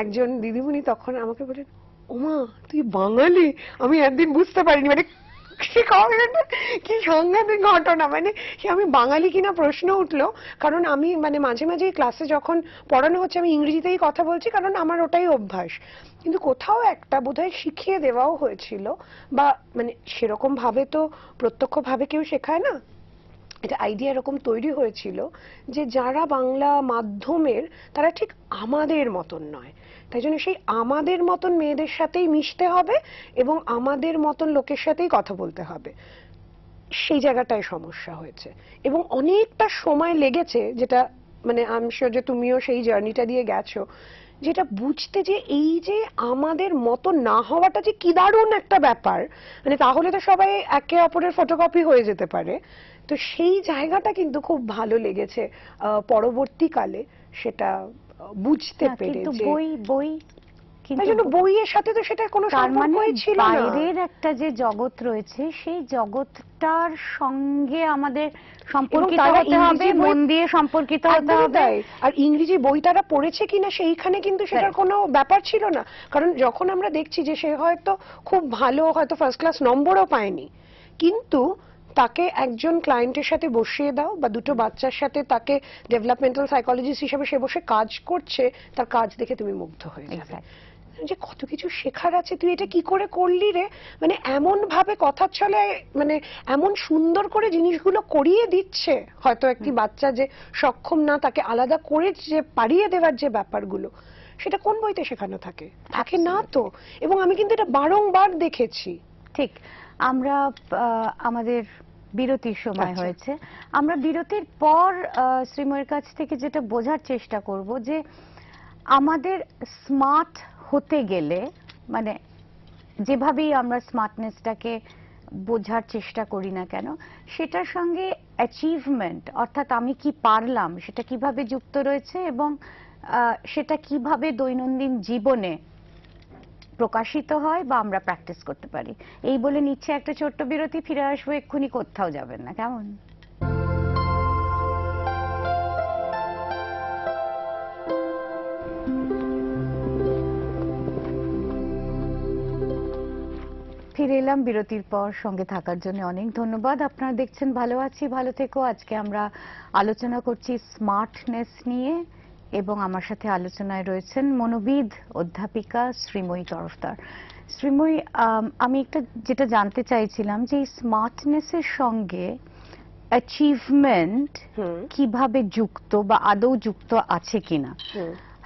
একজন দিদিমণি তখন আমাকে বলেন, ওমা তুই বাঙালি, আমি একদিন বুঝতে পারিনি। মানে কি সাংঘাতিক ঘটনা, মানে আমি বাঙালি কিনা প্রশ্ন উঠলো। কারণ আমি মানে মাঝে মাঝে ক্লাসে যখন পড়ানো হচ্ছে আমি ইংরেজিতেই কথা বলছি, কারণ আমার ওটাই অভ্যাস। কিন্তু কোথাও একটা বোধহয় শিখিয়ে দেওয়াও হয়েছিল, বা মানে সেরকম ভাবে তো প্রত্যক্ষ ভাবে কেউ শেখায় না, এটা আইডিয়া এরকম তৈরি হয়েছিল যে যারা বাংলা মাধ্যমের তারা ঠিক আমাদের মতন নয়, তাই জন্য সেই আমাদের মতন মেয়েদের সাথেই মিশতে হবে এবং আমাদের মতন লোকের সাথেই কথা বলতে হবে। সেই জায়গাটায় সমস্যা হয়েছে এবং অনেকটা সময় লেগেছে, যেটা মানে আমি শিওর যে তুমিও সেই জার্নিটা দিয়ে গেছো, যেটা বুঝতে যে এই যে আমাদের মতো না হওয়াটা যে কি দারুণ একটা ব্যাপার, মানে তাহলে তো সবাই একে অপরের ফটোকপি হয়ে যেতে পারে। তো সেই জায়গাটা কিন্তু খুব ভালো লেগেছে পরবর্তীকালে সেটা বুঝতে পেরে। কিন্তু বই বই তাই জন্য বইয়ের সাথে তো সেটা কোনো সম্পর্কই ছিল না। বাইরের একটা যে জগৎ রয়েছে সেই জগৎটার সঙ্গে আমাদের সম্পর্কিত হতে হবে, মন দিয়ে সম্পর্কিত হতে হবে। আর ইংরেজি বই তারা পড়েছে কিনা সেইখানে কিন্তু সেটার কোনো ব্যাপার ছিল না। কারণ যখন আমরা দেখছি যে সে হয়তো খুব ভালো, হয়তো ফার্স্ট ক্লাস নম্বরও পায়নি, কিন্তু তাকে একজন ক্লায়েন্টের সাথে বসিয়ে দাও বা দুটো বাচ্চার সাথে তাকে ডেভেলপমেন্টাল সাইকোলজিস্ট হিসেবে সে বসে কাজ করছে, তার কাজ দেখে তুমি মুগ্ধ হয়ে যাবে যে কত কিছু শেখার আছে, তুই এটা কি করে করলি রে। মানে এমন ভাবে কথার ছলে মানে এমন সুন্দর করে জিনিসগুলো করিয়ে দিচ্ছে, হয়তো একটি বাচ্চা যে সক্ষম না তাকে আলাদা করে যে পারিয়ে দেওয়ার যে ব্যাপারগুলো, সেটা কোন বইতে শেখানো থাকে? থাকে না তো। এবং আমি কিন্তু এটা বারংবার দেখেছি। ঠিক। আমরা আমাদের বিরতির সময় হয়েছে, আমরা বিরতির পর শ্রীময়ের কাছ থেকে যেটা বোঝার চেষ্টা করব যে আমাদের স্মার্ট হতে গেলে, মানে যেভাবেই আমরা স্মার্টনেসটাকে বোঝার চেষ্টা করি না কেন, সেটার সঙ্গে অ্যাচিভমেন্ট অর্থাৎ আমি কি পারলাম সেটা কিভাবে যুক্ত রয়েছে এবং সেটা কিভাবে দৈনন্দিন জীবনে প্রকাশিত হয় বা আমরা প্র্যাকটিস করতে পারি। এই বলে নিচ্ছে একটা ছোট্ট বিরতি, ফিরে আসবো এক্ষুনি, কোথাও যাবেন না, কেমন? ফিরে এলাম বিরতির পর, সঙ্গে থাকার জন্য অনেক ধন্যবাদ। আপনারা দেখছেন ভালো আছি, ভালো থেকো। আজকে আমরা আলোচনা করছি স্মার্টনেস নিয়ে এবং আমার সাথে আলোচনায় রয়েছেন মনোবিদ অধ্যাপিকা শ্রীময়ী তরফদার। শ্রীময়ী, আমি একটা যেটা জানতে চাইছিলাম যে এই স্মার্টনেসের সঙ্গে অ্যাচিভমেন্ট কিভাবে যুক্ত বা আদৌ যুক্ত আছে কিনা।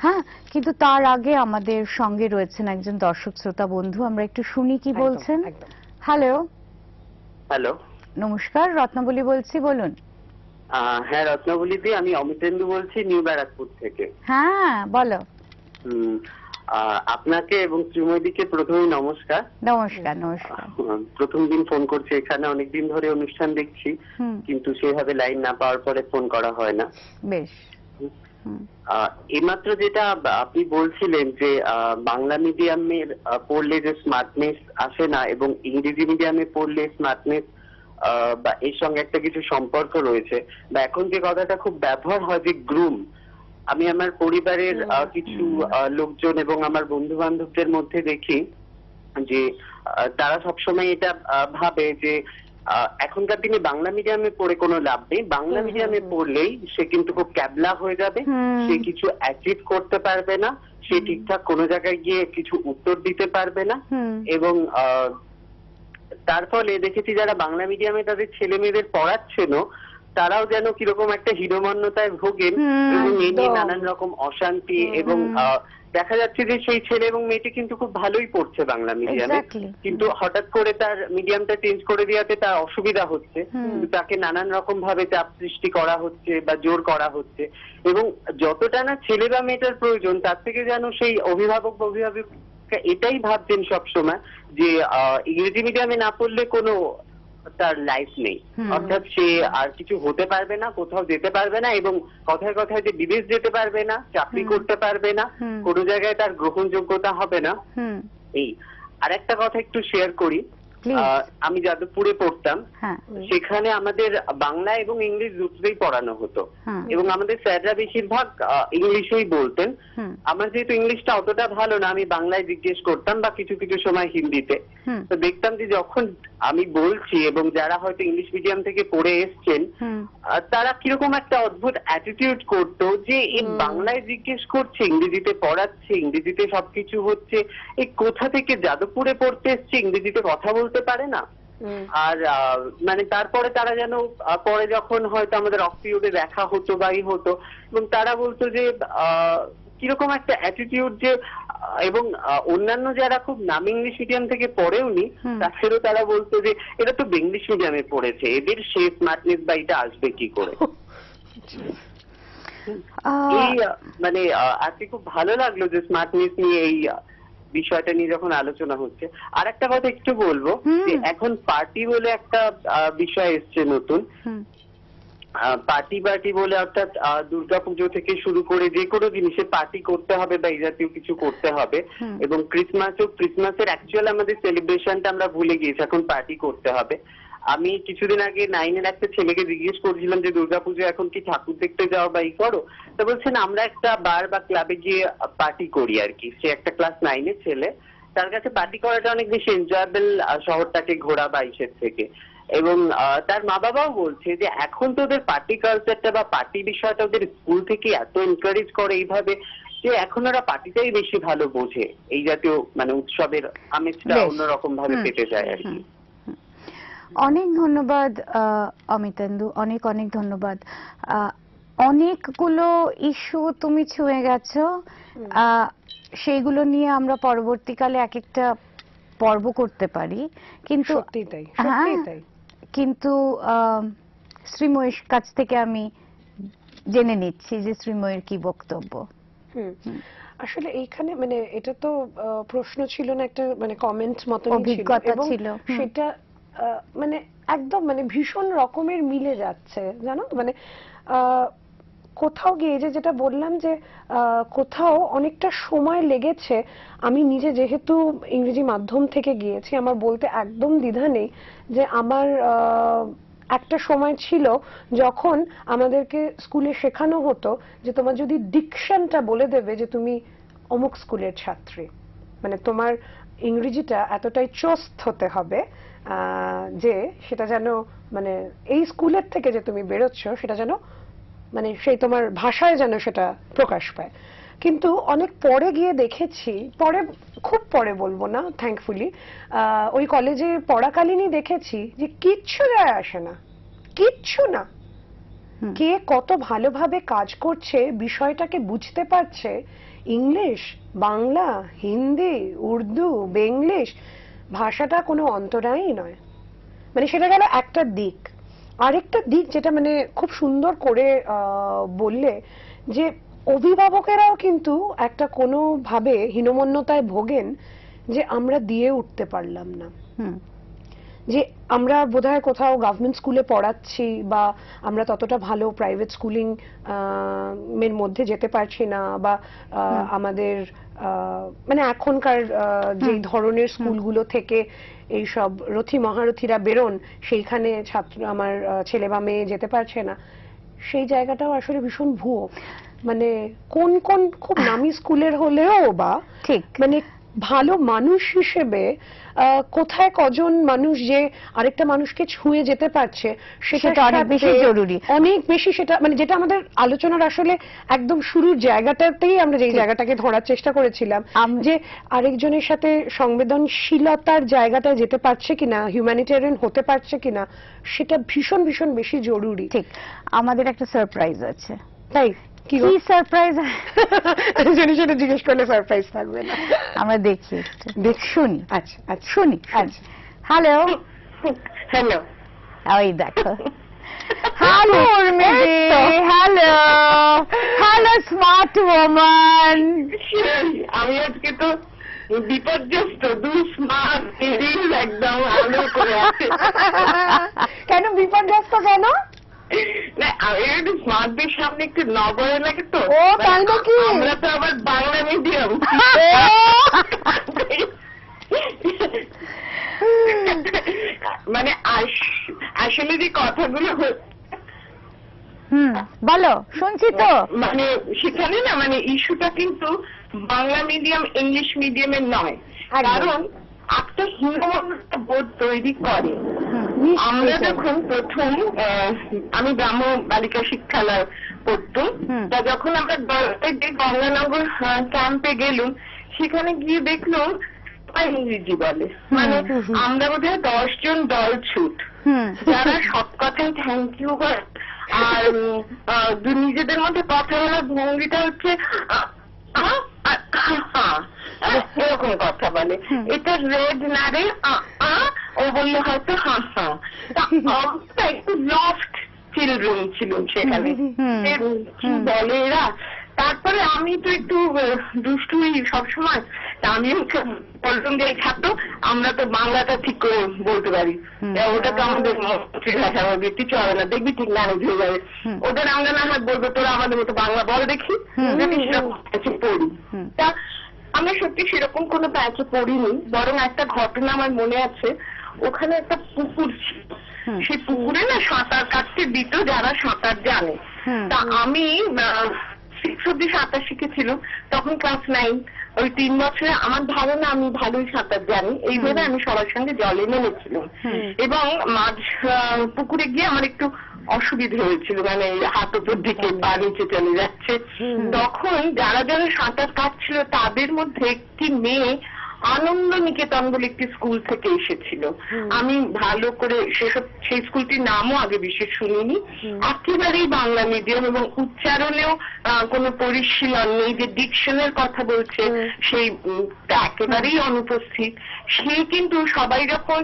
হ্যাঁ, কিন্তু তার আগে আমাদের সঙ্গে রয়েছেন একজন দর্শক শ্রোতা বন্ধু, আমরা একটু শুনি কি বলছেন। হ্যালো। হ্যালো, নমস্কার, রত্নাবলী বলছি, বলুন। হ্যাঁ রত্নাবলী দি, আমি অমিতেন্দু বলছি নিউ ব্যারাকপুর থেকে। হ্যাঁ বলো। আপনাকে এবং শ্রীময়ীদিকে প্রথমেই নমস্কার। নমস্কার। নমস্কার। প্রথম দিন ফোন করছি, এখানে অনেকদিন ধরে অনুষ্ঠান দেখছি, কিন্তু সেভাবে লাইন না পাওয়ার পরে ফোন করা হয় না। বেশ। এইমাত্র যেটা আপনি বলছিলেন যে বাংলা মিডিয়ামে পড়লে যে স্মার্টনেস আসে না এবং ইংরেজি মিডিয়ামে পড়লে স্মার্টনেস বা এর সঙ্গে একটা কিছু সম্পর্ক রয়েছে, বা এখন যে কথাটা খুব ব্যবহার হয় যে গ্রুম, আমি আমার পরিবারের কিছু লোকজন এবং আমার বন্ধু বান্ধবদের মধ্যে দেখি যে তারা সবসময় এটা ভাবে যে এখনকার দিনে বাংলা মিডিয়ামে পড়ে কোনো লাভ নেই, বাংলা মিডিয়ামে পড়লেই সে কিন্তু খুব ক্যাবলা হয়ে যাবে, সে কিছু অ্যাচিভ করতে পারবে না, সে ঠিকঠাক কোনো জায়গায় গিয়ে কিছু উত্তর দিতে পারবে না। এবং তার ফলে দেখেছি যারা বাংলা মিডিয়ামে তাদের ছেলে মেয়েদের পড়াচ্ছেন তারাও যেন কিরকম একটা হীনমন্যতায় ভোগেন এবং এ নিয়ে নানান রকম অশান্তি, এবং দেখা যাচ্ছে যে সেই ছেলে এবং মেয়েটি কিন্তু খুব ভালোই পড়ছে বাংলা মিডিয়ামে, কিন্তু হঠাৎ করে তার মিডিয়ামটা চেঞ্জ করে দেওয়াতে তার অসুবিধা হচ্ছে, তাকে নানান রকম ভাবে চাপ সৃষ্টি করা হচ্ছে বা জোর করা হচ্ছে, এবং যতটা না ছেলে বা মেয়েটার প্রয়োজন তার থেকে যেন সেই অভিভাবক বা অভিভাবিকা এটাই ভাবছেন সবসময় যে ইংরেজি মিডিয়ামে না পড়লে কোনো তার লাইফ নেই, অর্থাৎ সে আর কিছু হতে পারবে না, কোথাও যেতে পারবে না, এবং কথায় কথায় যে বিদেশ যেতে পারবে না, চাকরি করতে পারবে না, কোনো জায়গায় তার গ্রহণযোগ্যতা হবে না। এই আর একটা কথা একটু শেয়ার করি Please. আমি যাদবপুরে পড়তাম, হ্যাঁ সেখানে আমাদের বাংলা এবং ইংলিশ দুটোই পড়ানো হতো, হুম। এবং আমাদের স্যাররা বেশিরভাগ ইংলিশেই বলতেন। হুম। আমার যেহেতু ইংলিশটা অতটা ভালো না, আমি বাংলায় জিজ্ঞেস করতাম বা কিছু কিছু সময় হিন্দিতে। হুম। তো দেখতাম যে যখন আমি বলছি এবং যারা হয়তো ইংলিশ মিডিয়াম থেকে পড়ে এসছেন, হুম। তারা কিরকম একটা অদ্ভুত অ্যাটিটিউড করতো যে এই বাংলায় জিজ্ঞেস করছে, ইংরেজিতে পড়াচ্ছে, ইংরেজিতে সবকিছু হচ্ছে, এই কোথা থেকে যাদবপুরে পড়তে এসছে, ইংরেজিতে কথা বলতে পারে না। আর মানে তারপরে তারা যেন পরে যখন হয়তো আমাদের অফ পিরিয়ডে দেখা হতো বা হতো, এবং তারা বলতো যে কিরকম একটা অ্যাটিটিউড, যে এবং অন্যান্য যারা খুব নামি ইংলিশ মিডিয়াম থেকে পড়েওনি তাদেরও তারা বলতো যে এরা তো ইংলিশ মিডিয়ামে পড়েছে, এদের সে স্মার্টনেস বা এটা আসবে কি করে। এই মানে আজকে খুব ভালো লাগলো যে স্মার্টনেস নিয়ে এই বিষয়টা নিয়ে যখন আলোচনা হচ্ছে। আর একটা কথা একটু বলবো, যে এখন পার্টি বলে একটা বিষয় এসছে নতুন, পার্টি বলে, অর্থাৎ দুর্গাপুজো থেকে শুরু করে যে কোনো জিনিসে পার্টি করতে হবে বা এই জাতীয় কিছু করতে হবে, এবং ক্রিসমাসের অ্যাকচুয়াল আমাদের সেলিব্রেশনটা আমরা ভুলে গিয়েছি, এখন পার্টি করতে হবে। আমি কিছুদিন আগে 9-এর একটা ছেলেকে জিজ্ঞেস করছিলাম যে দুর্গাপুজো এখন কি ঠাকুর দেখতে যাও বা করো, তা বলছেন আমরা একটা বার বা ক্লাবে গিয়ে পার্টি করি আর কি। সে একটা ক্লাস 9-এর ছেলে, তার কাছে পার্টি করাটা অনেক বেশি এনজয়েবল শহরটাকে ঘোরা বা ইসের থেকে। এবং তার মা বাবাও বলছে যে এখন তো ওদের পার্টি কালচারটা বা পার্টি বিষয়টা ওদের স্কুল থেকে এত এনকারেজ করে এইভাবে, যে এখন ওরা পার্টিটাই বেশি ভালো বোঝে, এই জাতীয় মানে উৎসবের আমেজটা অন্যরকম ভাবে পেতে যায় আর কি। অনেক ধন্যবাদ অমিতেন্দু, অনেক অনেক ধন্যবাদ। অনেকগুলো ইস্যু তুমি ছুঁয়ে গেছো, সেইগুলো নিয়ে আমরা পরবর্তীকালে এক একটা পর্ব করতে পারি, কিন্তু কিন্তু শ্রীময়ীর কাছ থেকে আমি জেনে নিচ্ছি যে শ্রীময়ীর কি বক্তব্য। আসলে এইখানে মানে এটা তো প্রশ্ন ছিল না, একটা মানে কমেন্ট মতো অভিজ্ঞতা ছিল, সেটা মানে একদম মানে ভীষণ রকমের মিলে যাচ্ছে, জানো মানে কোথাও গিয়ে যেটা বললাম যে কোথাও অনেকটা সময় লেগেছে। আমি নিজে যেহেতু ইংরেজি মাধ্যম থেকে গিয়েছি, আমার বলতে একদম দ্বিধা নেই যে আমার একটা সময় ছিল যখন আমাদেরকে স্কুলে শেখানো হতো যে তোমার যদি ডিকশনটা বলে দেবে যে তুমি অমুক স্কুলের ছাত্রী, মানে তোমার ইংরেজিটা এতটাই চোস্ত হতে হবে যে সেটা যেন মানে এই স্কুলের থেকে যে তুমি বেরোচ্ছ সেটা যেন মানে সেই তোমার ভাষায় যেন সেটা প্রকাশ পায়। কিন্তু অনেক পরে গিয়ে দেখেছি, পরে খুব পরে বলবো না, থ্যাঙ্কফুলি ওই কলেজে পড়াকালীনই দেখেছি যে কিচ্ছু যায় আসে না, কিচ্ছু না, কে কত ভালোভাবে কাজ করছে, বিষয়টাকে বুঝতে পারছে, ইংলিশ, বাংলা, হিন্দি, উর্দু, বেঙ্গলিশ, ভাষাটা কোনো অন্তরায়ই নয়। মানে সেটা গেল একটা দিক। আরেকটা দিক যেটা মানে খুব সুন্দর করে বললে, যে অভিভাবকেরাও কিন্তু একটা কোনো ভাবে হীনমন্যতায় ভোগেন যে আমরা দিয়ে উঠতে পারলাম না, যে আমরা বোধহয় কোথাও গভর্নমেন্ট স্কুলে পড়াচ্ছি বা আমরা ততটা ভালো প্রাইভেট স্কুলিং এর মধ্যে যেতে পারছি না, বা আমাদের মানে এখনকার যে ধরনের স্কুলগুলো থেকে এইসব রথী মহারথীরা বেরোন সেইখানে ছাত্র আমার ছেলে বা মেয়ে যেতে পারছে না, সেই জায়গাটাও আসলে ভীষণ ভুয়ো। মানে কোন কোন খুব নামি স্কুলের হলেও বা ঠিক মানে ভালো মানুষ হিসেবে কোথায় কজন মানুষ যে আরেকটা মানুষকে ছুঁয়ে যেতে পারছে সেটা অনেক বেশি জরুরি, অনেক বেশি। সেটা মানে যেটা আমাদের আলোচনার আসলে একদম শুরুর জায়গাটাতেই আমরা যেই জায়গাটাকে ধরার চেষ্টা করেছিলাম, যে আরেকজনের সাথে সংবেদনশীলতার জায়গাটায় যেতে পারছে কিনা, হিউম্যানিটেরিয়ান হতে পারছে কিনা, সেটা ভীষণ ভীষণ বেশি জরুরি। ঠিক, আমাদের একটা সারপ্রাইজ আছে। তাই কি সারপ্রাইজ? জানি সেটা জিজ্ঞেস করলে সারপ্রাইজ থাকবে না, আমরা দেখি শুনি। আচ্ছা আচ্ছা শুনি। আচ্ছা হ্যালো হ্যালো, ওই দেখো, হ্যালো উর্মিদি, হ্যালো হ্যালো স্মার্ট ওম্যান। আমি আজকে তো বিপর্যস্ত, দুঃস্মার্ট একদম আলো করে আছে। কেন বিপর্যস্ত কেন? না আমি একটু স্মার্টদের সামনে একটু নগরে লাগে তো। ও তাই নাকি? আমরা তো আবার বাংলা মিডিয়াম। মানে আসলে যে কথাগুলো বলো, শুনছি তো। মানে সেখানে না মানে ইস্যুটা কিন্তু বাংলা মিডিয়াম ইংলিশ মিডিয়ামের নয়, কারণ একটা হীনমন্যতা বোধ তৈরি করে। আমরা যখন প্রথম আমি গ্রাম্য বালিকা শিক্ষালয় পড়তাম, তা যখন আমরা গঙ্গানগর ক্যাম্পে গেলুম, সেখানে গিয়ে দেখলাম ইংরেজি বলে, মানে আমরা বোধহয় 10 জন দল ছুট, যারা সব কথায় থ্যাংক ইউ বলে, আর নিজেদের মধ্যে কথা বলার ভঙ্গিটা হচ্ছে এরকম কথা বলে। এটা রেড না রে, ও বললো হয়তো একটু লফট চিলড্রেন ছিল সেখানে, কি বলে এরা। তারপরে আমি তো একটু দুষ্টুই সবসময়, আমি বলতাম যে ছাত্র আমরা তো বাংলাটা ঠিক করে বলতে পারি, ওটা তো আমাদের ভাষা কিছু হবে না, দেখবি ঠিক ম্যানেজ হয়ে যাবে। ওদের আমরা না হয় বলবো তোরা আমাদের মতো বাংলা বল দেখি, যদি সেরকম পড়ি। তা আমরা সত্যি সেরকম কোনো প্যাচে পড়িনি, বরং একটা ঘটনা আমার মনে আছে, ওখানে একটা পুকুর ছিল, সেই পুকুরে না সাঁতার কাটতে দিত যারা সাঁতার জানে। তা আমি 6 অব্দি সাঁতার শিখেছিল, তখন ক্লাস 9, ওই 3 বছরে আমার ধারণা আমি ভালোই সাঁতার জানি, এই ভেবে আমি সবার সঙ্গে জলে নেমেছিলাম। এবং মাঝ পুকুরে গিয়ে আমার একটু অসুবিধা হয়েছিল, মানে হাত উপর দিকে পা নিচে চলে যাচ্ছে। তখন যারা যারা সাঁতার কাটছিল তাদের মধ্যে একটি মেয়ে আনন্দ নিকেতন বলে একটি স্কুল থেকে এসেছিল। আমি ভালো করে সেই স্কুলটির নামও আগে বিশেষ শুনিনি, একেবারেই বাংলা মিডিয়াম, এবং উচ্চারণেও কোনো পরিশীলন নেই, যে ডিকশনের কথা বলছে সেই একেবারেই অনুপস্থিত। সে কিন্তু সবাই যখন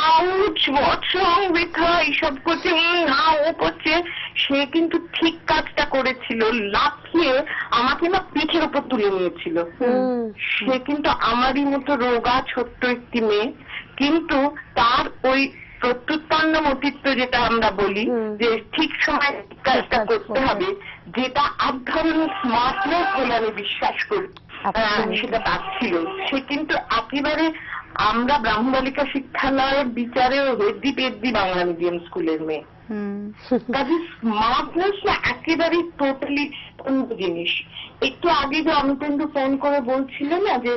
ouch what's wrong with her এইসব করছে, না ও করছে, সে কিন্তু ঠিক কাজটা করেছিল, লাফিয়ে আমাকে না পিঠের উপর তুলে নিয়েছিল। সে কিন্তু আমারই মতো রোগা ছোট্ট একটি মেয়ে, কিন্তু তার ওই প্রত্যুৎপন্ন মতিত্ব যেটা আমরা বলি, যে ঠিক সময় কাজটা করতে হবে, যেটা এক ধরনের স্মার্টনেস বলে আমি বিশ্বাস করি, সেটা তার ছিল। সে কিন্তু একেবারে আমরা ব্রাহ্ম বালিকা শিক্ষালয়ের বিচারেও হেদ্দি পেদ্দি বাংলা মিডিয়াম স্কুলের মেয়ে। কাজে স্মার্টনেস না একেবারেই টোটালি অন্য জিনিস। একটু আগে যে অমিতেন্দু ফোন করে বলছিল না যে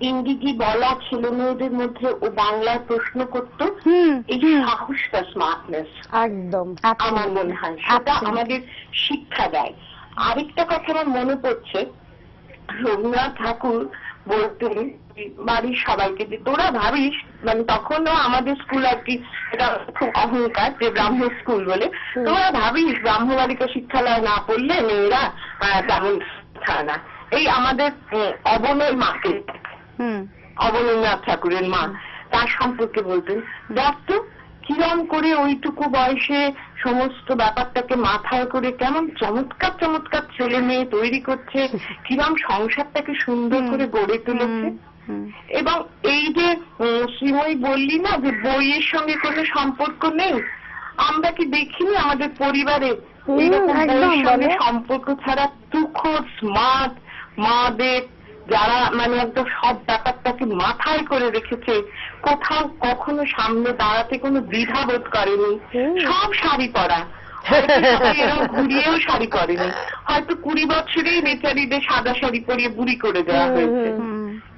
ইংরেজি বলা ছেলে মেয়েদের মধ্যে ও বাংলায় প্রশ্ন করতো, এই সাহসটা স্মার্টনেস একদম আমার মনে হয় সেটা আমাদের শিক্ষা দেয়। আরেকটা কথা আমার মনে পড়ছে, রবীন্দ্রনাথ ঠাকুর বলতেন বাড়ির সবাইকে যে তোরা ভাবিস, মানে তখনও আমাদের স্কুল আর কি এটা খুব অহংকার যে ব্রাহ্ম স্কুল বলে, তোরা ভাবিস ব্রাহ্ম বালিকা শিক্ষালয় না পড়লে মেয়েরা তেমন থাকে না। এই আমাদের অবনের মাকে, অবনীন্দ্রনাথ ঠাকুরের মা, তার সম্পর্কে বলতেন, দেখ তো কিরম করে ওইটুকু বয়সে সমস্ত ব্যাপারটাকে মাথায় করে কেমন চমৎকার চমৎকার ছেলে মেয়ে তৈরি করছে, কিরম সংসারটাকে সুন্দর করে গড়ে তুলেছে। এবং এই যে শ্রীময়ী বললি না যে বইয়ের সঙ্গে কোনো সম্পর্ক নেই, আমরা কি দেখিনি আমাদের পরিবারে এইরকম বইয়ের সঙ্গে সম্পর্ক ছাড়া তুখোড় স্মার্ট মাদের, যারা মানে একদম সব ব্যাপারটাকে মাথায় করে রেখেছে, কোথাও কখনো সামনে দাঁড়াতে কোনো দ্বিধা বোধ করেনি, সব শাড়ি পরা, এরকম ঘুরিয়েও শাড়ি করেনি, হয়তো 20 বছরেই বেচারিদের সাদা শাড়ি পরিয়ে বুড়ি করে দেওয়া হয়েছে,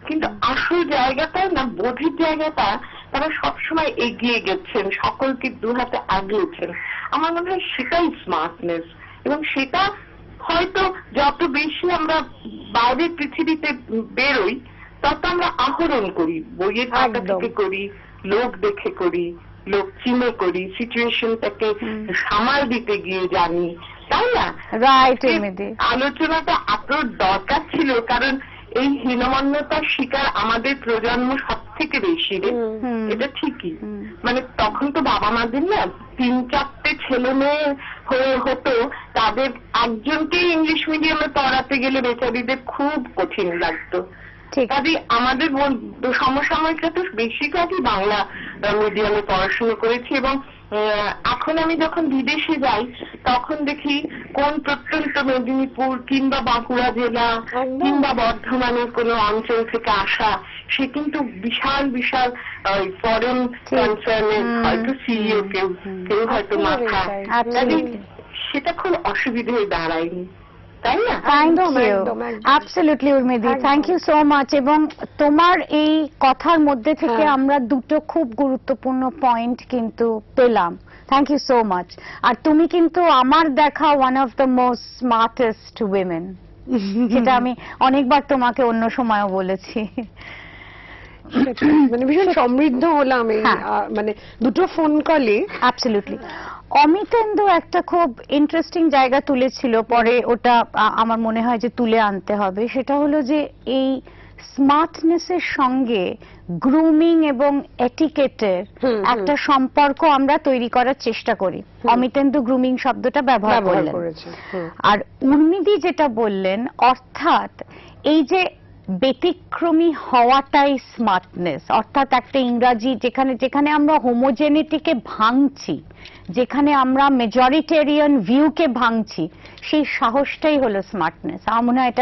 কিন্তু আসল জায়গাটা না, বোধের জায়গাটা তারা সবসময় এগিয়ে গেছেন, সকলকে দু হাতে আগিয়েছেন। আমার মনে হয় সেটাই স্মার্টনেস, এবং সেটা হয়তো যত বেশি আমরা বাইরের পৃথিবীতে বেরোই তত আমরা আহরণ করি, বইয়ের পাতা থেকে করি, লোক দেখে করি, লোক চিনে করি, সিচুয়েশনটাকে সামাল দিতে গিয়ে জানি, তাই না? আলোচনাটা এত দরকার ছিল, কারণ এই হীনমন্যতার শিকার আমাদের প্রজন্ম সব থেকে বেশি রে, এটা ঠিকই। মানে তখন তো বাবা মাদের না 3-4টে ছেলে মেয়ে হয়ে হতো, তাদের একজনকে ইংলিশ মিডিয়ামে পড়াতে গেলে বেচারিদের খুব কঠিন লাগতো। কাজে আমাদের সমসাময়িকরা তো বেশিরভাগই বাংলা মিডিয়ামে পড়াশোনা করেছে, এবং এখন আমি যখন বিদেশে যাই তখন দেখি কোন প্রত্যন্ত মেদিনীপুর কিংবা বাঁকুড়া জেলা একদম। কিংবা বর্ধমানের কোনো অঞ্চল থেকে আসা সে কিন্তু বিশাল বিশাল ফরেন কনসার্নের হয়তো সিইও কেউ কেউ হয়তো মাথা Absolutely. সেটা খুব অসুবিধে হয়ে দাঁড়ায়নি, তাই না? থ্যাংক একদম, ইউ, একদম, একদম। অ্যাবসলিউটলি উর্মিদি, একদম। Thank you so much. এবং তোমার এই কথার মধ্যে থেকে হ্যাঁ। আমরা দুটো খুব গুরুত্বপূর্ণ পয়েন্ট কিন্তু পেলাম। Thank you so much. আর তুমি কিন্তু আমার দেখা one of the most smartest women, যেটা আমি অনেকবার তোমাকে অন্য সময়ও বলেছি। সেটাই। মানে ভীষণ সমৃদ্ধ হলাম এই হ্যাঁ। মানে দুটো ফোন কলে। অ্যাবসলিউটলি। অমিতেন্দু একটা খুব ইন্টারেস্টিং জায়গা তুলেছিল, পরে ওটা আমার মনে হয় যে তুলে আনতে হবে। সেটা হলো যে এই স্মার্টনেসের সঙ্গে গ্রুমিং এবং এটিকেটের একটা সম্পর্ক আমরা তৈরি করার চেষ্টা করি। অমিতেন্দু গ্রুমিং শব্দটা ব্যবহার ব্যবহার করলেন। করেছে। আর উর্মিদি যেটা বললেন, অর্থাৎ এই যে ব্যতিক্রমী হওয়াটাই স্মার্টনেস, অর্থাৎ একটা ইংরাজি যেখানে যেখানে আমরা হোমোজেনিটিকে ভাঙছি, যেখানে আমরা মেজরিটেরিয়ান ভিউকে ভাঙছি, সেই সাহসটাই হলো স্মার্টনেস। আমার মনে হয়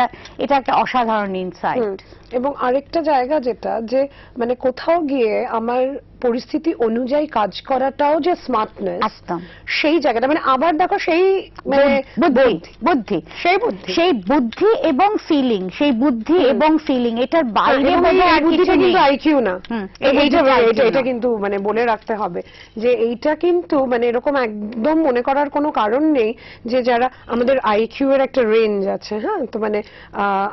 এটা একটা অসাধারণ ইনসাইট। এবং আরেকটা জায়গা যেটা যে মানে কোথাও গিয়ে আমার পরিস্থিতি অনুযায়ী কাজ করাটাও যে স্মার্টনেস, একদম। সেই জায়গাটা মানে আবার দেখো সেই মানে বুদ্ধি সেই বুদ্ধি সেই বুদ্ধি এবং ফিলিং, সেই বুদ্ধি এবং ফিলিং, এটার বাইরে এবং এই বোধহয় আর কিছু বুদ্ধিটা নেই। কিন্তু আইকিউ না। এই বুদ্ধিটা IQ এটা না। কিন্তু মানে বলে রাখতে হবে যে এইটা কিন্তু মানে এরকম একদম মনে করার কোনো কারণ নেই যে যারা আমাদের আইকিউ এর একটা রেঞ্জ আছে, হ্যাঁ, তো মানে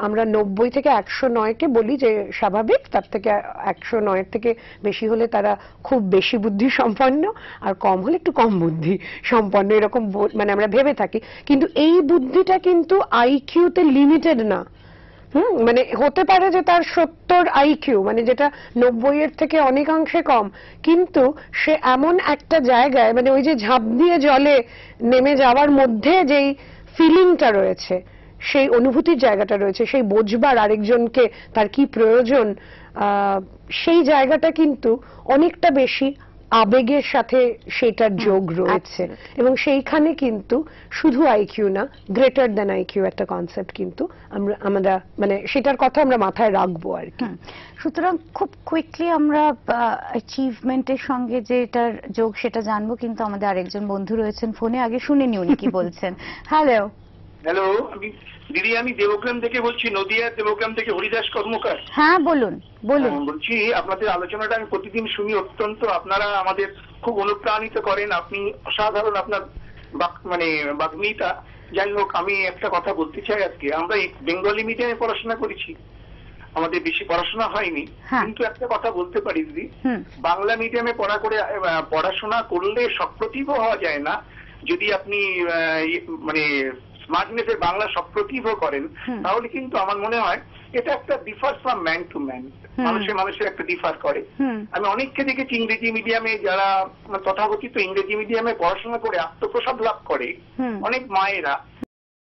আমরা 90 থেকে 109 কে বলি যে স্বাভাবিক, তার থেকে 109 এর থেকে বেশি হলে তারা খুব বেশি বুদ্ধি সম্পন্ন, আর কম হলে একটু কম বুদ্ধি সম্পন্ন, এরকম মানে আমরা ভেবে থাকি। কিন্তু এই বুদ্ধিটা কিন্তু আইকিউতে লিমিটেড না। মানে হতে পারে যে তার 70 আইকিউ, মানে যেটা 90 এর থেকে অনেকাংশে কম, কিন্তু সে এমন একটা জায়গায় মানে ওই যে ঝাঁপ দিয়ে জলে নেমে যাওয়ার মধ্যে যেই ফিলিংটা রয়েছে, সেই অনুভূতির জায়গাটা রয়েছে, সেই বোঝবার আরেকজনকে তার কি প্রয়োজন, সেই জায়গাটা কিন্তু অনেকটা বেশি আবেগের সাথে সেটার যোগ রয়েছে। এবং সেইখানে কিন্তু শুধু আইকিউ না, গ্রেটার দ্যান আইকিউ একটা কনসেপ্ট কিন্তু আমরা মানে সেটার কথা আমরা মাথায় রাখবো আর কি। সুতরাং খুব কুইকলি আমরা অ্যাচিভমেন্টের সঙ্গে যে এটার যোগ সেটা জানবো, কিন্তু আমাদের আরেকজন বন্ধু রয়েছেন ফোনে, আগে শুনে নি উনি কি বলছেন। হ্যালো। হ্যালো, দিদি আমি দেবগ্রাম থেকে বলছি, নদিয়ার দেবগ্রাম থেকে হরিদাস কর্মকার। হ্যাঁ বলুন বলুন। বলছি আপনাদের আলোচনাটা আমি প্রতিদিন শুনি, অত্যন্ত আপনারা আমাদের খুব অনুপ্রাণিত করেন, আপনি অসাধারণ আপনার মানে বাগ্মিতা। যাই হোক, আমি একটা কথা বলতে চাই আজকে। আমরা বেঙ্গলি মিডিয়ামে পড়াশোনা করেছি, আমাদের বেশি পড়াশোনা হয়নি, কিন্তু একটা কথা বলতে পারি দিদি, বাংলা মিডিয়ামে পড়াশোনা করলে সপ্রতিভ হওয়া যায় না। যদি আপনি মানে স্মার্টনেসের বাংলা সপ্রতিভ করেন, তাহলে কিন্তু আমার মনে হয় এটা একটা differ from man to man, মানুষের একটা ডিফার করে। আমি অনেককে দেখেছি ইংরেজি মিডিয়ামে, যারা তথাকথিত ইংরেজি মিডিয়ামে পড়াশোনা করে আত্মপ্রসাদ লাভ করে, অনেক মায়েরা